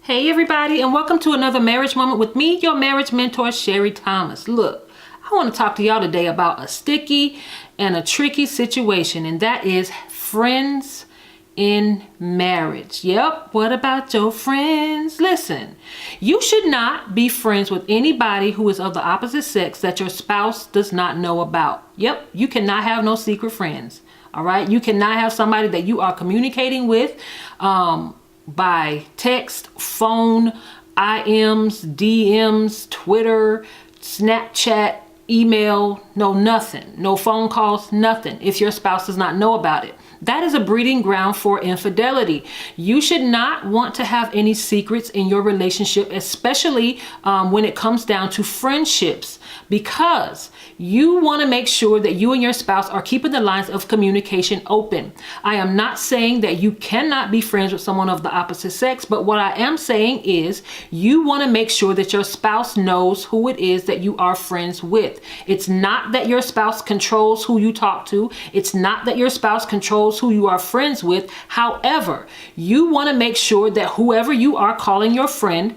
Hey everybody, and welcome to another marriage moment with me, your marriage mentor, Sherry Thomas. Look, I want to talk to y'all today about a sticky and a tricky situation, and that is friends in marriage. Yep, what about your friends? Listen, you should not be friends with anybody who is of the opposite sex that your spouse does not know about. Yep, you cannot have no secret friends. All right, you cannot have somebody that you are communicating with by text, phone, IMs, DMs, Twitter, Snapchat, email, no nothing, no phone calls, nothing, if your spouse does not know about it. That is a breeding ground for infidelity. You should not want to have any secrets in your relationship, especially when it comes down to friendships, because you want to make sure that you and your spouse are keeping the lines of communication open. I am not saying that you cannot be friends with someone of the opposite sex, but what I am saying is you want to make sure that your spouse knows who it is that you are friends with. It's not that your spouse controls who you talk to. It's not that your spouse controls who you are friends with. However, you want to make sure that whoever you are calling your friend,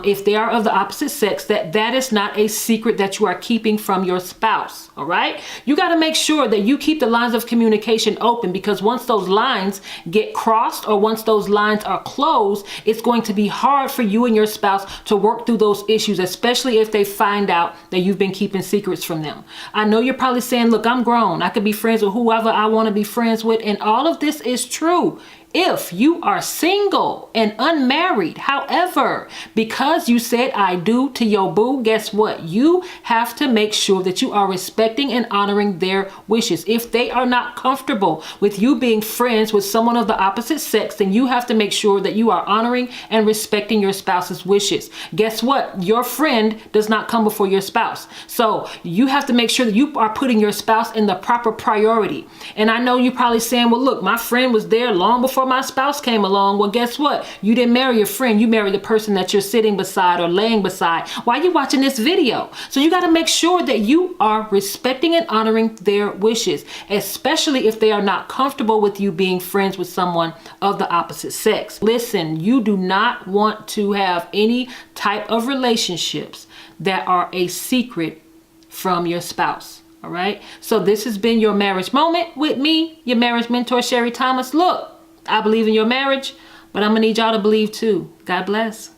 if they are of the opposite sex, that is not a secret that you are keeping from your spouse. All right. You got to make sure that you keep the lines of communication open, because once those lines get crossed or once those lines are closed, it's going to be hard for you and your spouse to work through those issues, especially if they find out that you've been keeping secrets from them. I know you're probably saying, look, I'm grown. I could be friends with whoever I want to be friends with. And all of this is true if you are single and unmarried. However, because you said I do to your boo, guess what? You have to make sure that you are respecting and honoring their wishes. If they are not comfortable with you being friends with someone of the opposite sex, then you have to make sure that you are honoring and respecting your spouse's wishes. Guess what? Your friend does not come before your spouse. So you have to make sure that you are putting your spouse in the proper priority. And I know you're probably saying, well, look, my friend was there long before my spouse came along. Well, guess what? You didn't marry your friend. You married the person that you're sitting beside or laying beside while you're watching this video. So you got to make sure that you are respecting and honoring their wishes, especially if they are not comfortable with you being friends with someone of the opposite sex. Listen, you do not want to have any type of relationships that are a secret from your spouse. All right. So this has been your marriage moment with me, your marriage mentor, Sherry Thomas. Look, I believe in your marriage, but I'm gonna need y'all to believe too. God bless.